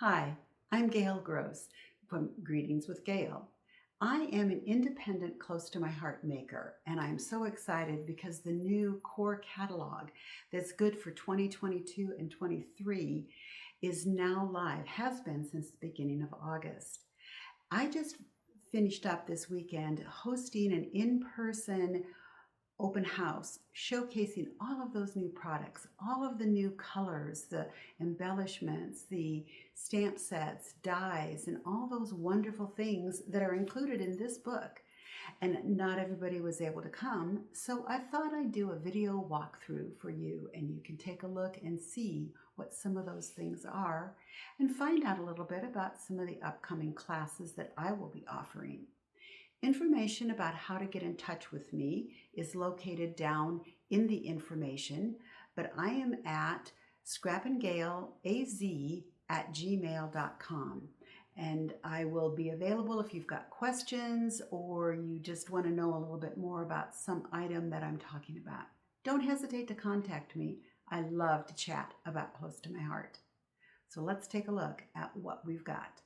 Hi, I'm Gail Gross from Greetings with Gail. I am an independent, close to my heart maker, and I'm so excited because the new core catalog that's good for 2022 and 23 is now live, has been since the beginning of August. I just finished up this weekend hosting an in-person open house showcasing all of those new products, all of the new colors, the embellishments, the stamp sets, dies, and all those wonderful things that are included in this book. And not everybody was able to come, so I thought I'd do a video walkthrough for you, and you can take a look and see what some of those things are and find out a little bit about some of the upcoming classes that I will be offering. Information about how to get in touch with me is located down in the information, but I am at scrapandgaleaz@gmail.com, and I will be available if you've got questions or you just want to know a little bit more about some item that I'm talking about. Don't hesitate to contact me. I love to chat about close to my heart. So let's take a look at what we've got.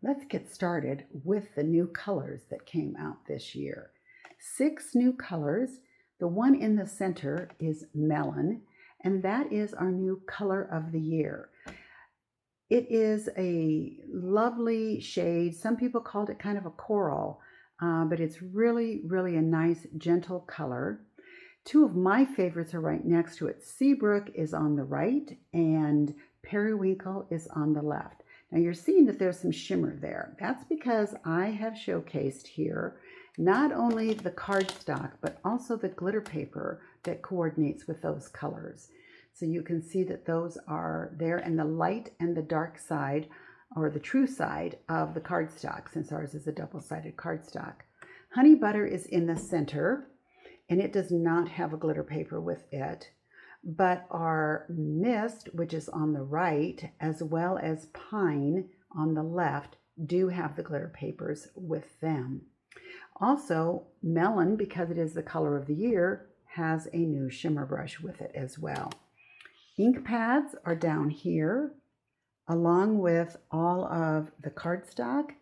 Let's get started with the new colors that came out this year. 6 new colors. The one in the center is Melon, and that is our new color of the year. It is a lovely shade. Some people called it kind of a coral, but it's really, really a nice, gentle color. 2 of my favorites are right next to it. Seabrook is on the right, and Periwinkle is on the left. Now you're seeing that there's some shimmer there. That's because I have showcased here not only the cardstock, but also the glitter paper that coordinates with those colors. So you can see that those are there, and the light and the dark side, or the true side of the cardstock, since ours is a double-sided cardstock. Honey Butter is in the center, and it does not have a glitter paper with it. But our Mist, which is on the right, as well as Pine on the left, do have the glitter papers with them. Also, Melon, because it is the color of the year, has a new shimmer brush with it as well. Ink pads are down here, along with all of the cardstock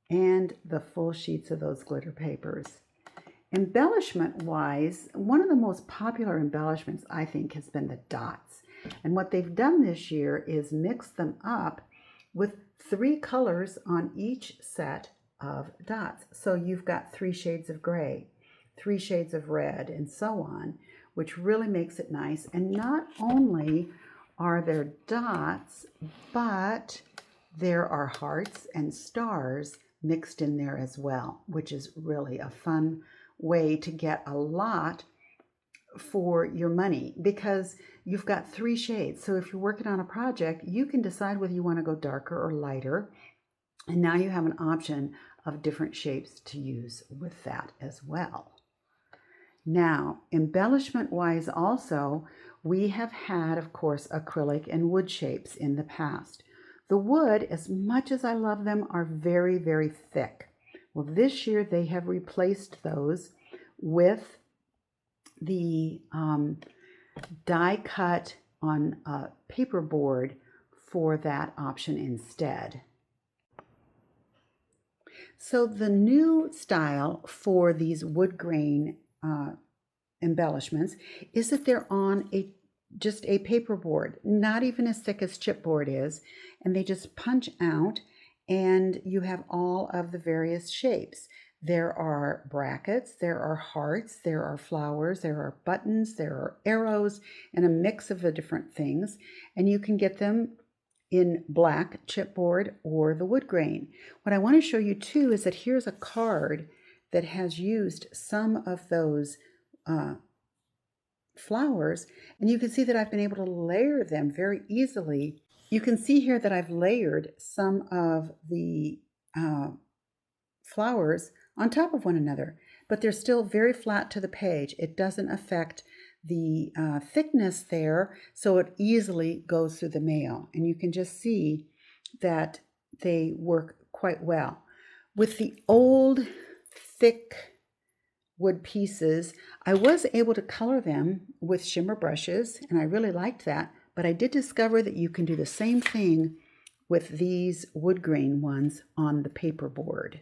and the full sheets of those glitter papers. Embellishment-wise, one of the most popular embellishments, I think, has been the dots. And what they've done this year is mix them up with 3 colors on each set of dots. So you've got 3 shades of gray, 3 shades of red, and so on, which really makes it nice. And not only are there dots, but there are hearts and stars mixed in there as well, which is really a fun way to get a lot for your money, because you've got 3 shades. So if you're working on a project, you can decide whether you want to go darker or lighter, and now you have an option of different shapes to use with that as well. Now, embellishment wise also, we have had, of course, acrylic and wood shapes in the past. The wood, as much as I love them, are very, very thick. Well, this year they have replaced those with the die cut on a paperboard for that option instead. So the new style for these wood grain embellishments is that they're on just a paperboard, not even as thick as chipboard is, and they just punch out, and you have all of the various shapes. There are brackets, there are hearts, there are flowers, there are buttons, there are arrows, and a mix of the different things. And you can get them in black chipboard or the wood grain. What I want to show you too is that here's a card that has used some of those flowers, and you can see that I've been able to layer them very easily. You can see here that I've layered some of the flowers on top of one another, but they're still very flat to the page. It doesn't affect the thickness there, so it easily goes through the mail, and you can just see that they work quite well. With the old thick wood pieces, I was able to color them with shimmer brushes, and I really liked that, but I did discover that you can do the same thing with these wood grain ones on the paperboard.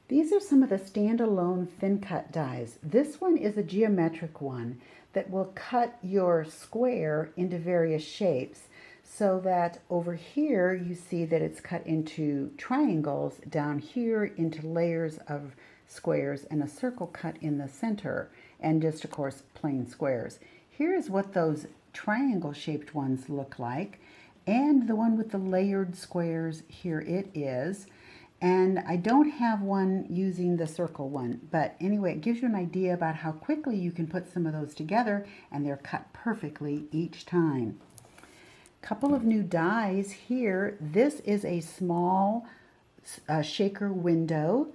These are some of the standalone thin cut dies. This one is a geometric one that will cut your square into various shapes, so that over here you see that it's cut into triangles, down here into layers of squares, and a circle cut in the center, and just of course plain squares. Here is what those triangle shaped ones look like, and the one with the layered squares, here it is. And I don't have one using the circle one, but anyway, it gives you an idea about how quickly you can put some of those together, and they're cut perfectly each time. Couple of new dies here. This is a small shaker window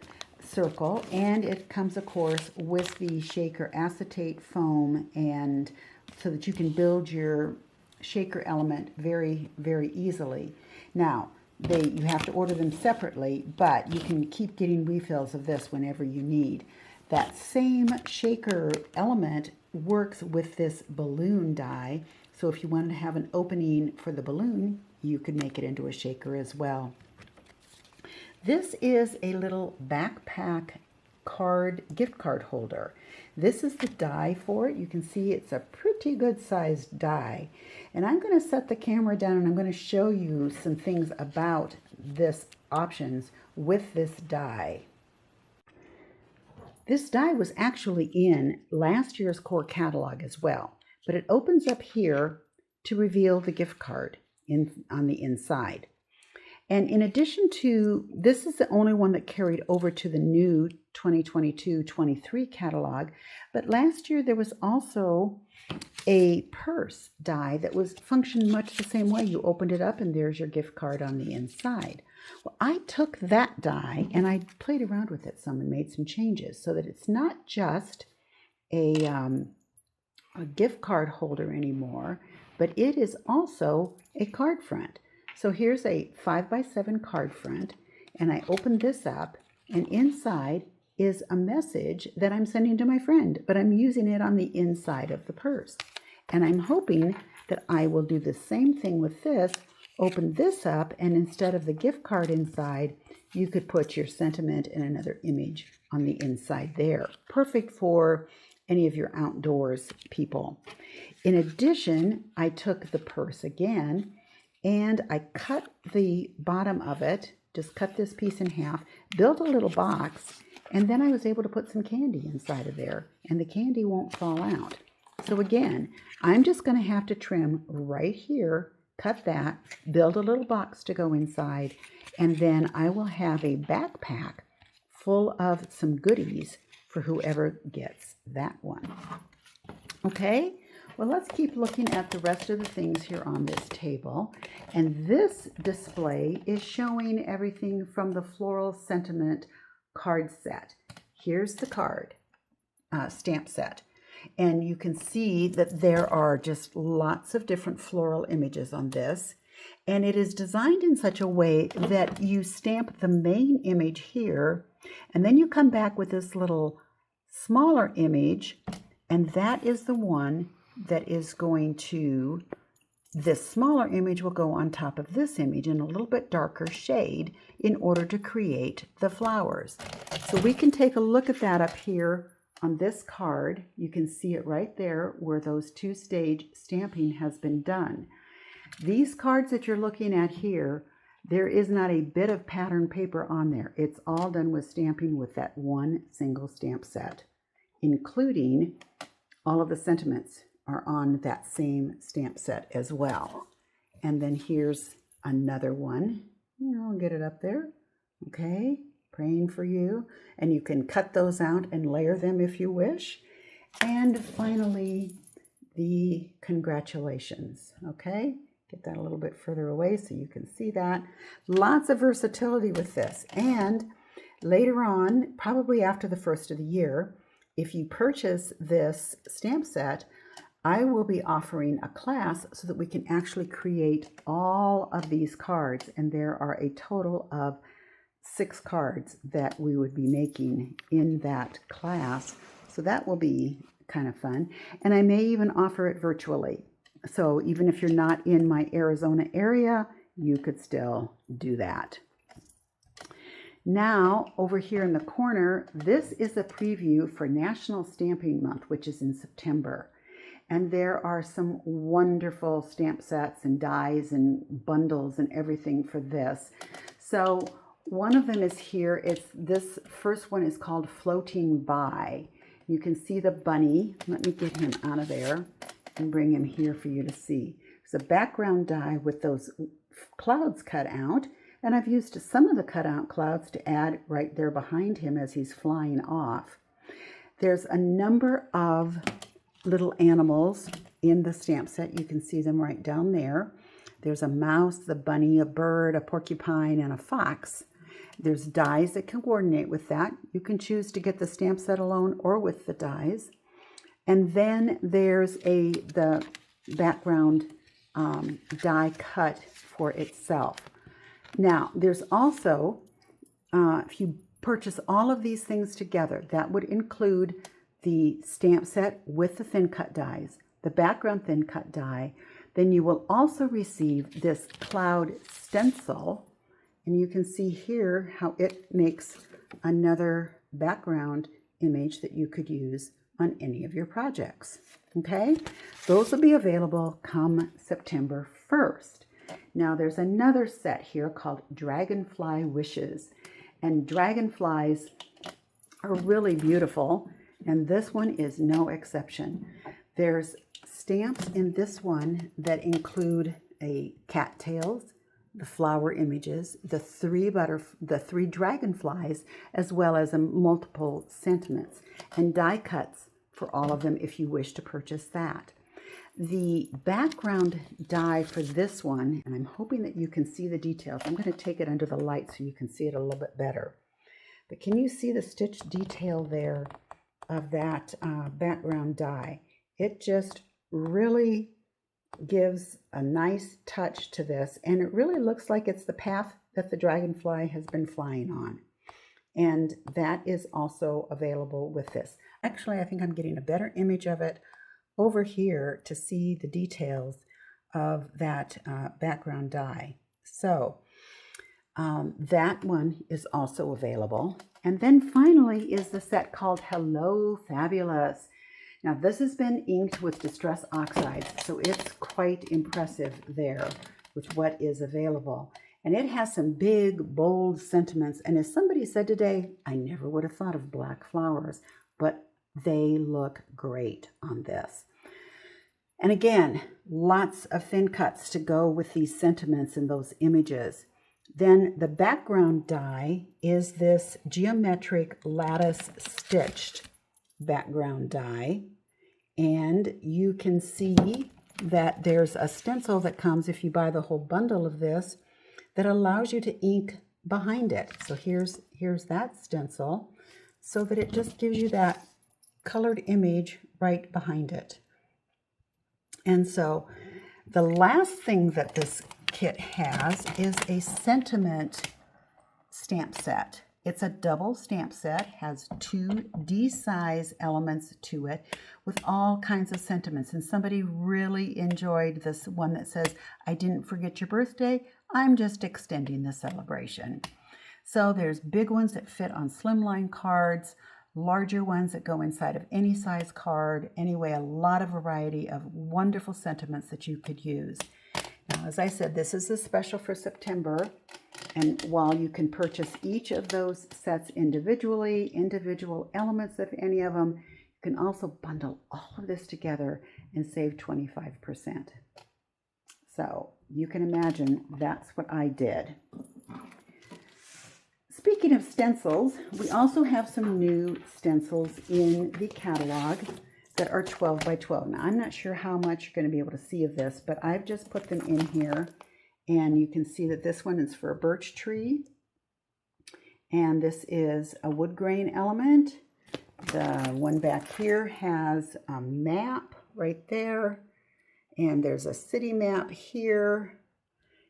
circle, and it comes of course with the shaker acetate foam, and so that you can build your shaker element very, very easily. Now, you have to order them separately, but you can keep getting refills of this whenever you need. That same shaker element works with this balloon die, so if you wanted to have an opening for the balloon, you could make it into a shaker as well. This is a little backpack gift card holder. This is the die for it. You can see it's a pretty good sized die. And I'm going to set the camera down and I'm going to show you some things about this options with this die. This die was actually in last year's core catalog as well, but it opens up here to reveal the gift card on the inside. And in addition to, this is the only one that carried over to the new 2022-23 catalog, but last year there was also a purse die that functioned much the same way. You opened it up and there's your gift card on the inside. Well, I took that die and I played around with it some and made some changes so that it's not just a gift card holder anymore, but it is also a card front. So here's a 5x7 card front, and I open this up, and inside is a message that I'm sending to my friend, but I'm using it on the inside of the purse. And I'm hoping that I will do the same thing with this, open this up, and instead of the gift card inside, you could put your sentiment and another image on the inside there. Perfect for any of your outdoors people. In addition, I took the purse again, and I cut the bottom of it, just cut this piece in half, built a little box, and then I was able to put some candy inside of there, and the candy won't fall out. So again, I'm just going to have to trim right here, cut that, build a little box to go inside, and then I will have a backpack full of some goodies for whoever gets that one. Okay? Well, let's keep looking at the rest of the things here on this table. And this display is showing everything from the Floral Sentiment card set. Here's the card stamp set. And you can see that there are just lots of different floral images on this. And it is designed in such a way that you stamp the main image here, and then you come back with this little smaller image, and that is the one that is going to, this smaller image will go on top of this image in a little bit darker shade in order to create the flowers. So we can take a look at that up here on this card. You can see it right there where those two-stage stamping has been done. These cards that you're looking at here, there is not a bit of pattern paper on there. It's all done with stamping with that one single stamp set, including all of the sentiments are on that same stamp set as well. And then here's another one. I'll get it up there. Okay, praying for you. And you can cut those out and layer them if you wish. And finally, the congratulations. Okay, get that a little bit further away so you can see that. Lots of versatility with this. And later on, probably after the first of the year, if you purchase this stamp set, I will be offering a class so that we can actually create all of these cards. And there are a total of 6 cards that we would be making in that class. So that will be kind of fun. And I may even offer it virtually. So even if you're not in my Arizona area, you could still do that. Now, over here in the corner, this is a preview for National Stamping Month, which is in September. And there are some wonderful stamp sets and dies and bundles and everything for this. So one of them is here. This first one is called Floating By. You can see the bunny. Let me get him out of there and bring him here for you to see. It's a background die with those clouds cut out. And I've used some of the cutout clouds to add right there behind him as he's flying off. There's a number of little animals in the stamp set. You can see them right down there. There's a mouse, a bunny, a bird, a porcupine, and a fox. There's dies that can coordinate with that. You can choose to get the stamp set alone or with the dies. And then there's the background die cut for itself. Now, there's also, if you purchase all of these things together, that would include the stamp set with the thin cut dies, the background thin cut die. Then you will also receive this cloud stencil, and you can see here how it makes another background image that you could use on any of your projects. Okay, those will be available come September 1st. Now there's another set here called Dragonfly Wishes, and dragonflies are really beautiful, and this one is no exception. There's stamps in this one that include a cattails, the flower images, the three dragonflies, as well as multiple sentiments, and die cuts for all of them if you wish to purchase that. The background die for this one, and I'm hoping that you can see the details. I'm going to take it under the light so you can see it a little bit better. But can you see the stitch detail there of that background die? It just really gives a nice touch to this, and it really looks like it's the path that the dragonfly has been flying on. And that is also available with this. Actually, I think I'm getting a better image of it over here to see the details of that background die. So that one is also available. And then finally is the set called Hello Fabulous. Now this has been inked with Distress Oxide, so it's quite impressive there with what is available. And it has some big, bold sentiments. And as somebody said today, I never would have thought of black flowers, but they look great on this. And again, lots of thin cuts to go with these sentiments and those images. Then the background die is this geometric lattice stitched background die. And you can see that there's a stencil that comes if you buy the whole bundle of this that allows you to ink behind it. So here's that stencil, so that it just gives you that colored image right behind it. And so the last thing that this kit has is a sentiment stamp set. It's a double stamp set, has 2 D-size elements to it with all kinds of sentiments. And somebody really enjoyed this one that says, I didn't forget your birthday, I'm just extending the celebration. So there's big ones that fit on slimline cards, larger ones that go inside of any size card. Anyway, a lot of variety of wonderful sentiments that you could use. Now, as I said, this is a special for September. And while you can purchase each of those sets individually, individual elements of any of them, you can also bundle all of this together and save 25%. So you can imagine that's what I did. Speaking of stencils, we also have some new stencils in the catalog that are 12 by 12. Now, I'm not sure how much you're going to be able to see of this, but I've just put them in here. And you can see that this one is for a birch tree. And this is a wood grain element. The one back here has a map right there. And there's a city map here.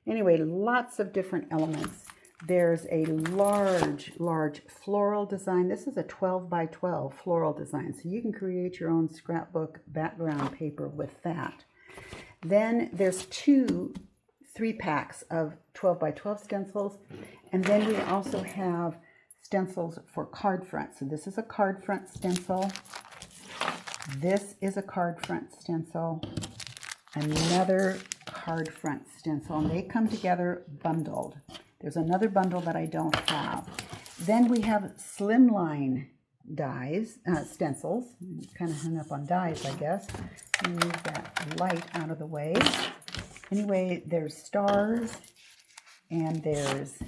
Anyway, lots of different elements. There's a large floral design. This is a 12 by 12 floral design. So you can create your own scrapbook background paper with that. Then there's 3 packs of 12 by 12 stencils. And then we also have stencils for card front. So this is a card front stencil. This is a card front stencil. Another card front stencil. And they come together bundled. There's another bundle that I don't have. Then we have Slimline dies, stencils. Kind of hung up on dies, I guess. Move that light out of the way. Anyway, there's stars, and there's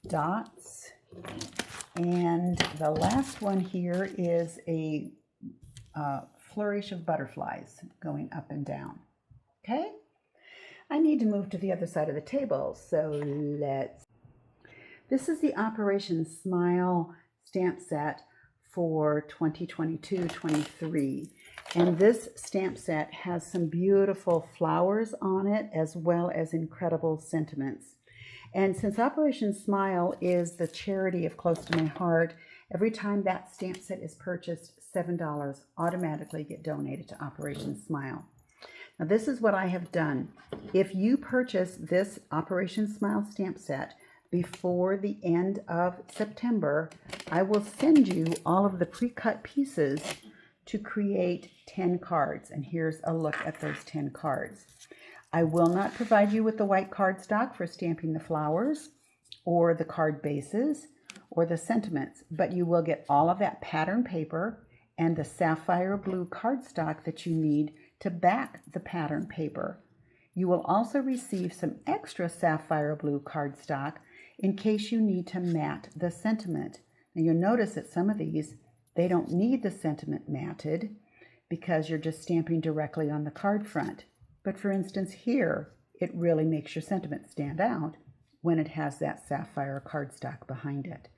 dots, and the last one here is a flourish of butterflies going up and down. Okay? I need to move to the other side of the table, so This is the Operation Smile stamp set for 2022-23. And this stamp set has some beautiful flowers on it, as well as incredible sentiments. And since Operation Smile is the charity of close to my heart, every time that stamp set is purchased, $7 automatically get donated to Operation Smile. Now this is what I have done. If you purchase this Operation Smile stamp set before the end of September, I will send you all of the pre-cut pieces to create 10 cards. And here's a look at those 10 cards. I will not provide you with the white cardstock for stamping the flowers or the card bases or the sentiments, but you will get all of that pattern paper and the sapphire blue cardstock that you need to back the pattern paper. You will also receive some extra sapphire blue cardstock in case you need to mat the sentiment. Now you'll notice that some of these, they don't need the sentiment matted because you're just stamping directly on the card front. But for instance here, it really makes your sentiment stand out when it has that sapphire cardstock behind it.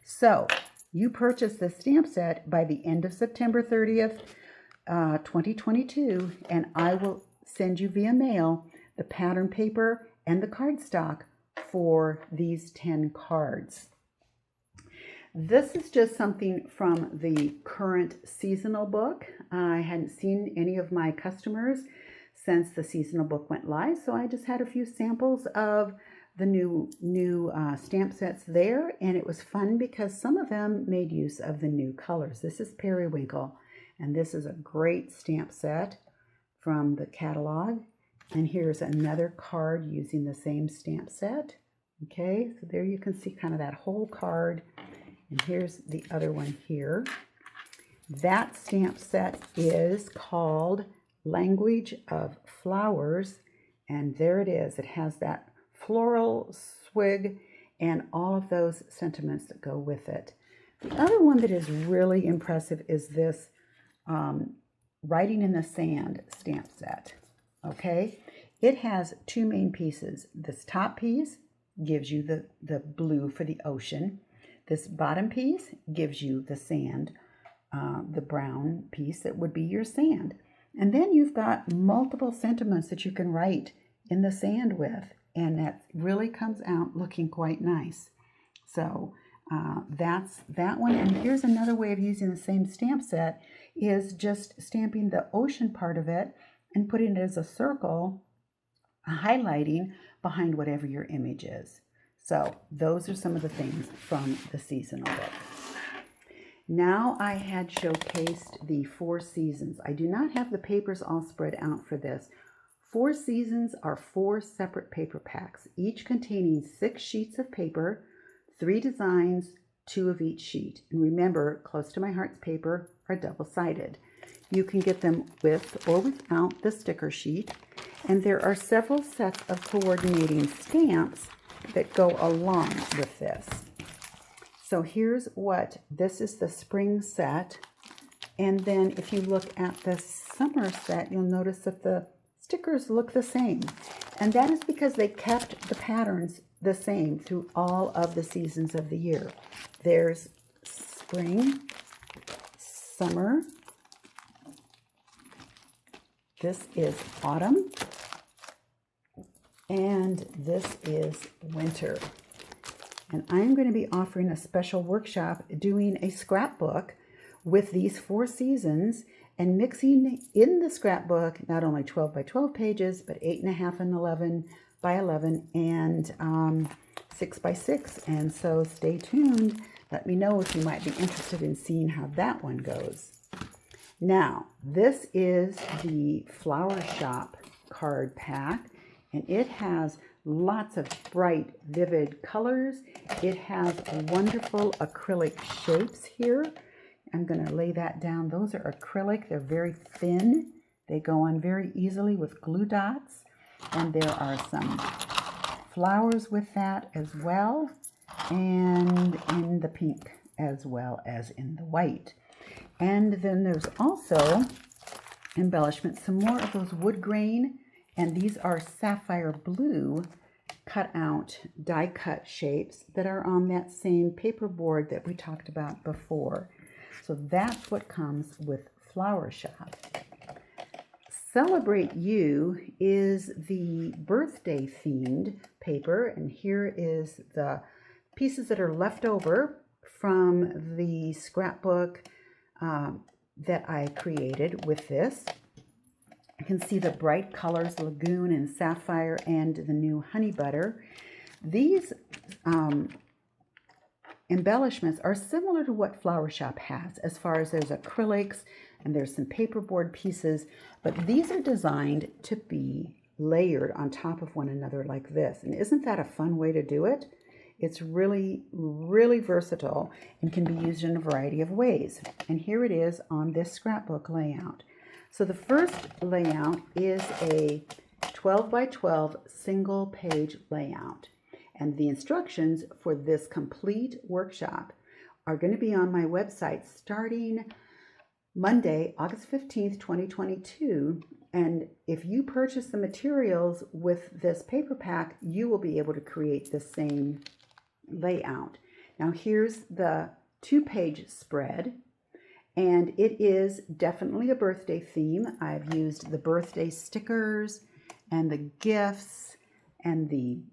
So you purchase this stamp set by the end of September 30th, 2022, and I will send you via mail the pattern paper and the cardstock for these 10 cards. This is just something from the current seasonal book. I hadn't seen any of my customers since the seasonal book went live, so I just had a few samples of the new stamp sets there, and it was fun because some of them made use of the new colors. This is Periwinkle, and this is a great stamp set from the catalog. And here's another card using the same stamp set. Okay, so there you can see kind of that whole card. And here's the other one here. That stamp set is called Language of Flowers. And there it is. It has that floral swig and all of those sentiments that go with it. The other one that is really impressive is this Writing in the Sand stamp set. Okay, it has 2 main pieces. This top piece gives you the blue for the ocean. This bottom piece gives you the sand, the brown piece that would be your sand. And then you've got multiple sentiments that you can write in the sand with, and that really comes out looking quite nice. So that's that one. And here's another way of using the same stamp set, is just stamping the ocean part of it and putting it as a circle, highlighting behind whatever your image is. So those are some of the things from the seasonal book. Now I had showcased the 4 seasons. I do not have the papers all spread out for this. 4 seasons are 4 separate paper packs, each containing 6 sheets of paper, 3 designs, 2 of each sheet. And remember, Close to My Heart's paper are double-sided. You can get them with or without the sticker sheet. And there are several sets of coordinating stamps that go along with this. So here's what, this is the spring set. And then if you look at the summer set, you'll notice that the stickers look the same. And that is because they kept the patterns the same through all of the seasons of the year. There's spring, summer, this is autumn, and this is winter. And I'm going to be offering a special workshop doing a scrapbook with these 4 seasons, and mixing in the scrapbook not only 12 by 12 pages, but 8.5 and 11 by 11 and 6 by 6. And so stay tuned. Let me know if you might be interested in seeing how that one goes. Now, this is the Flower Shop card pack, and it has lots of bright, vivid colors. It has wonderful acrylic shapes here. I'm going to lay that down. Those are acrylic. They're very thin. They go on very easily with glue dots. And there are some flowers with that as well, and in the pink as well as in the white. And then there's also embellishment, some more of those wood grain, and these are sapphire blue cut out die cut shapes that are on that same paperboard that we talked about before. So that's what comes with Flower Shop. Celebrate You is the birthday themed paper, and here is the pieces that are left over from the scrapbook that I created with this. You can see the bright colors, Lagoon and Sapphire, and the new Honey Butter. These embellishments are similar to what Flower Shop has, as far as there's acrylics and there's some paperboard pieces, but these are designed to be layered on top of one another like this. And isn't that a fun way to do it? It's really, really versatile and can be used in a variety of ways. And here it is on this scrapbook layout. So the first layout is a 12 by 12 single page layout. And the instructions for this complete workshop are going to be on my website starting Monday, August 15th, 2022. And if you purchase the materials with this paper pack, you will be able to create the same layout. Now here's the 2-page spread, and it is definitely a birthday theme. I've used the birthday stickers and the gifts and the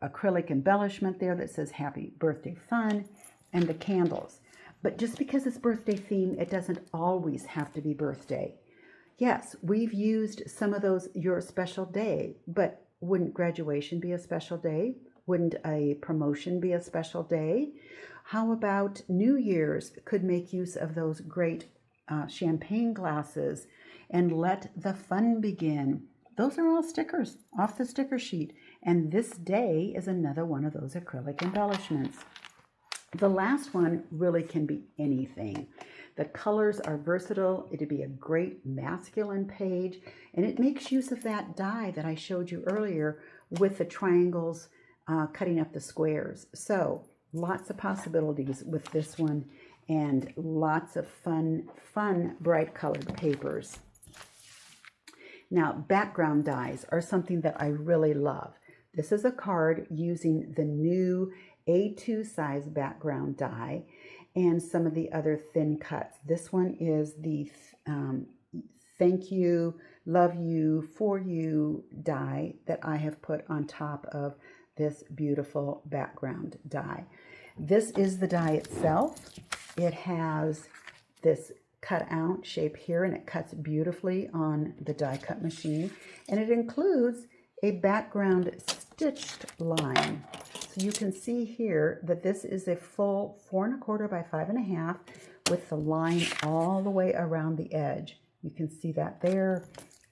acrylic embellishment there that says Happy Birthday Fun, and the candles. But just because it's birthday theme, it doesn't always have to be birthday. Yes, we've used some of those Your Special Day, but wouldn't graduation be a special day? Wouldn't a promotion be a special day? How about New Year's could make use of those great champagne glasses and let the fun begin? Those are all stickers off the sticker sheet. And this day is another one of those acrylic embellishments. The last one really can be anything. The colors are versatile. It'd be a great masculine page. And it makes use of that die that I showed you earlier with the triangles cutting up the squares. So lots of possibilities with this one, and lots of fun, bright colored papers. Now, background dies are something that I really love. This is a card using the new A2 size background die and some of the other thin cuts. This one is the Thank You, Love You, For You die that I have put on top of this beautiful background die. This is the die itself. It has this cut out shape here, and it cuts beautifully on the die cut machine, and it includes a background stitched line. So you can see here that this is a full 4 1/4 by 5 1/2 with the line all the way around the edge. You can see that there.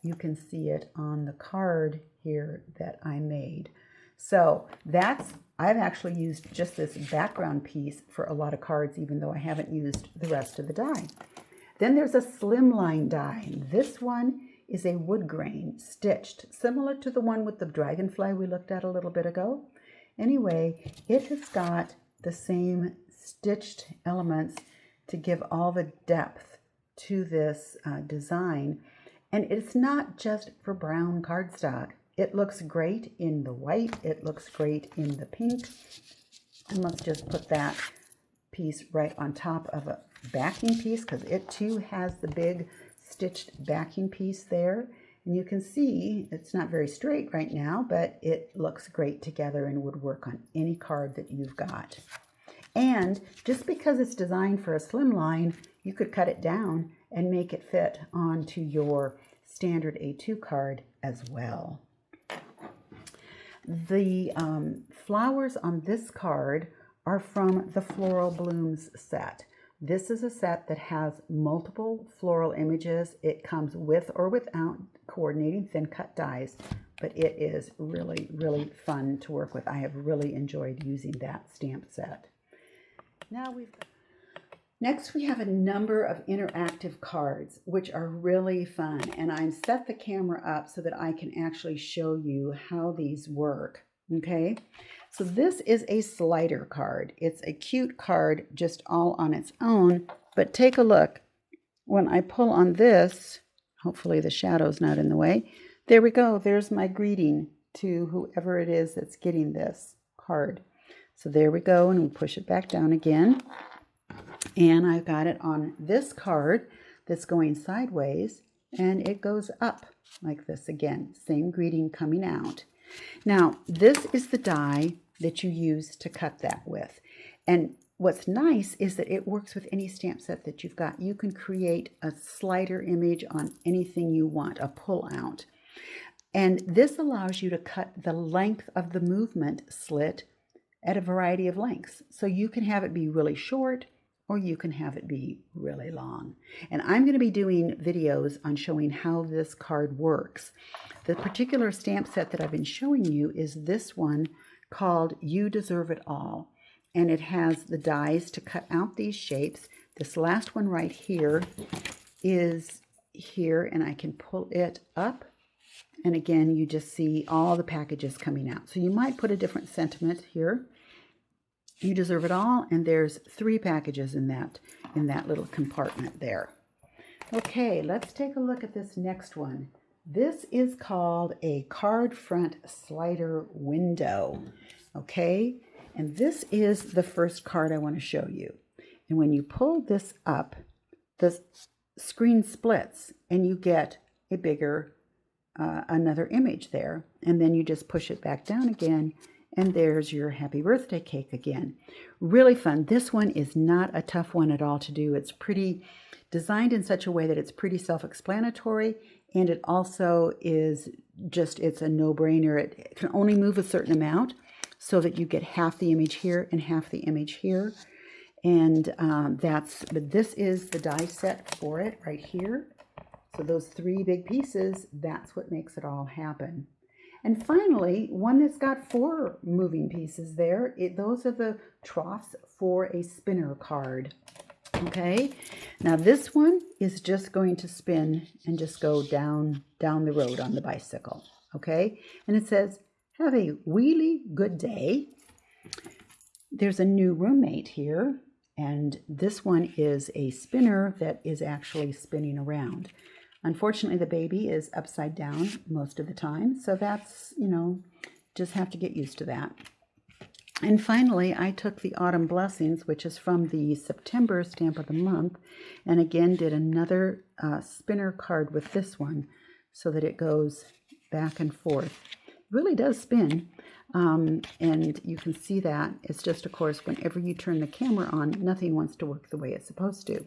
You can see it on the card here that I made. So I've actually used just this background piece for a lot of cards, even though I haven't used the rest of the die. Then there's a Slimline Die. This one is a wood grain stitched, similar to the one with the dragonfly we looked at a little bit ago. Anyway, it has got the same stitched elements to give all the depth to this design. And it's not just for brown cardstock. It looks great in the white. It looks great in the pink. And let's just put that piece right on top of a backing piece, because it too has the big stitched backing piece there. And you can see it's not very straight right now, but it looks great together and would work on any card that you've got. And just because it's designed for a slim line, you could cut it down and make it fit onto your standard A2 card as well. The flowers on this card are from the Floral Blooms set. This is a set that has multiple floral images. It comes with or without coordinating thin cut dies, but it is really, really fun to work with. I have really enjoyed using that stamp set. Next, we have a number of interactive cards, which are really fun. And I set the camera up so that I can actually show you how these work. Okay, so this is a slider card. It's a cute card just all on its own, but take a look. When I pull on this, hopefully the shadow's not in the way. There we go. There's my greeting to whoever it is that's getting this card. So there we go, and we push it back down again. And I've got it on this card that's going sideways, and it goes up like this again. Same greeting coming out. Now, this is the die that you use to cut that with. And what's nice is that it works with any stamp set that you've got. You can create a slider image on anything you want, a pull out. And this allows you to cut the length of the movement slit at a variety of lengths. So you can have it be really short, or you can have it be really long. And I'm going to be doing videos on showing how this card works. The particular stamp set that I've been showing you is this one called You Deserve It All. And it has the dies to cut out these shapes. This last one right here is here, and I can pull it up. And again, you just see all the packages coming out. So you might put a different sentiment here. You Deserve It All, and there's 3 packages in that little compartment there. Okay, let's take a look at this next one. This is called a card front slider window. Okay, and this is the first card I want to show you. And when you pull this up, the screen splits, and you get a bigger another image there. And then you just push it back down again, and there's your happy birthday cake again. Really fun. This one is not a tough one at all to do. It's pretty designed in such a way that it's pretty self-explanatory, and it also is just, it's a no-brainer. It can only move a certain amount so that you get half the image here and half the image here. And but this is the die set for it right here. So those 3 big pieces, that's what makes it all happen. And finally, one that's got 4 moving pieces there, those are the troughs for a spinner card. Okay, now this one is just going to spin and just go down the road on the bicycle. Okay, and it says, have a really good day. There's a new roommate here, and this one is a spinner that is actually spinning around. Unfortunately, the baby is upside down most of the time, so that's, just have to get used to that. And finally, I took the Autumn Blessings, which is from the September stamp of the month, and again did another spinner card with this one so that it goes back and forth. It really does spin, and you can see that. It's just, of course, whenever you turn the camera on, nothing wants to work the way it's supposed to.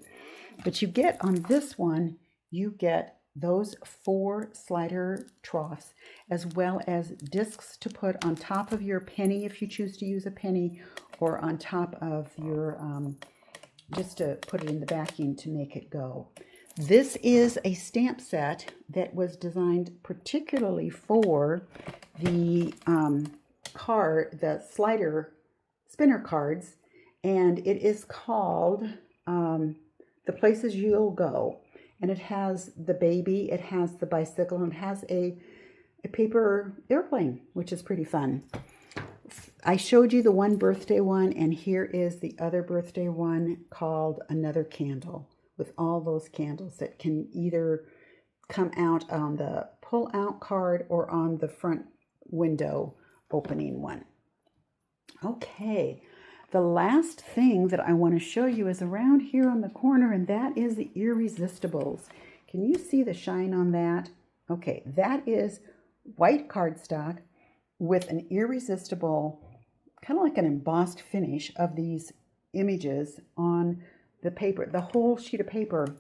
But you get on this one, you get those 4 slider troughs, as well as discs to put on top of your penny if you choose to use a penny, or on top of your, just to put it in the backing to make it go. This is a stamp set that was designed particularly for the the slider spinner cards, and it is called The Places You'll Go. And it has the baby, it has the bicycle, and it has a paper airplane, which is pretty fun. I showed you the one birthday one, and here is the other birthday one called Another Candle, with all those candles that can either come out on the pull-out card or on the front window opening one. Okay. The last thing that I want to show you is around here on the corner, and that is the Irresistibles. Can you see the shine on that? Okay, that is white cardstock with an irresistible, kind of like an embossed finish of these images on the paper. The whole sheet of paper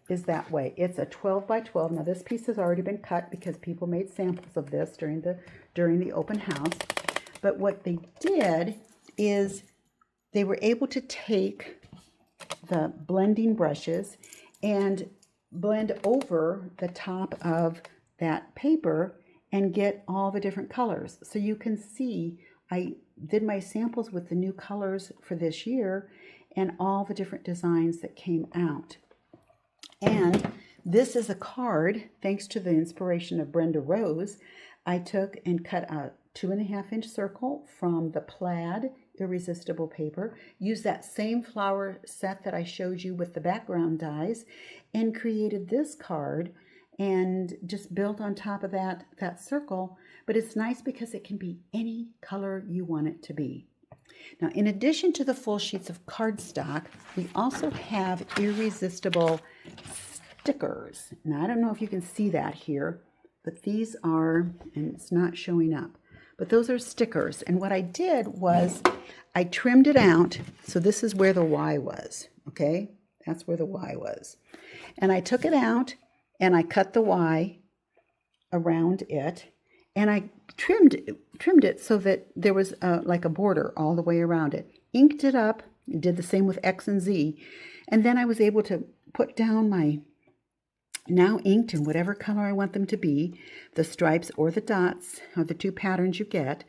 is that way. It's a 12 by 12. Now this piece has already been cut because people made samples of this during the open house. But what they did is they were able to take the blending brushes and blend over the top of that paper and get all the different colors. So you can see I did my samples with the new colors for this year and all the different designs that came out. And this is a card, thanks to the inspiration of Brenda Rose. I took and cut a 2.5-inch circle from the plaid Irresistible paper, used that same flower set that I showed you with the background dies, and created this card and just built on top of that circle. But it's nice because it can be any color you want it to be. Now, in addition to the full sheets of cardstock, we also have Irresistible Stickers. Now, I don't know if you can see that here, but these are, and it's not showing up, but those are stickers. And what I did was I trimmed it out. So this is where the Y was, okay? That's where the Y was. And I took it out and I cut the Y around it, and I trimmed it so that there was like a border all the way around it. Inked it up, did the same with X and Z, and then I was able to put down my now inked in whatever color I want them to be, the stripes or the dots are the two patterns you get,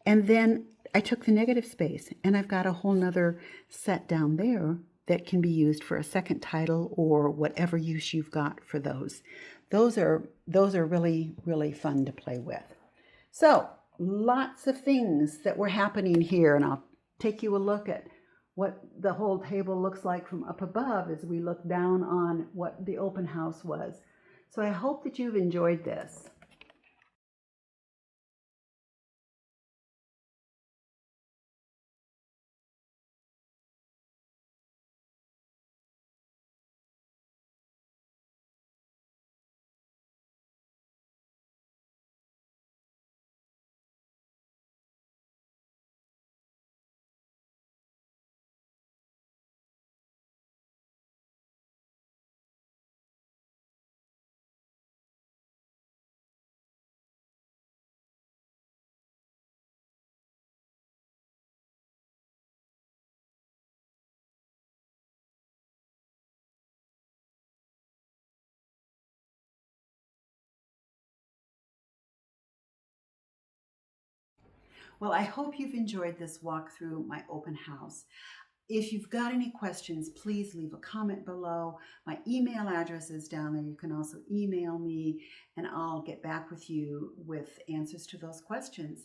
and then I took the negative space and I've got a whole nother set down there that can be used for a second title or whatever use you've got for those. Those are really, really fun to play with. So lots of things that were happening here, and I'll take you a look at what the whole table looks like from up above as we look down on what the open house was. So I hope that you've enjoyed this. Well, I hope you've enjoyed this walk through my open house. If you've got any questions, please leave a comment below. My email address is down there. You can also email me and I'll get back with you with answers to those questions.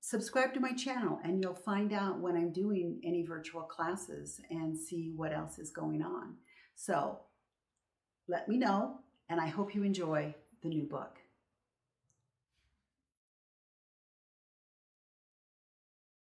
Subscribe to my channel and you'll find out when I'm doing any virtual classes and see what else is going on. So let me know, and I hope you enjoy the new book.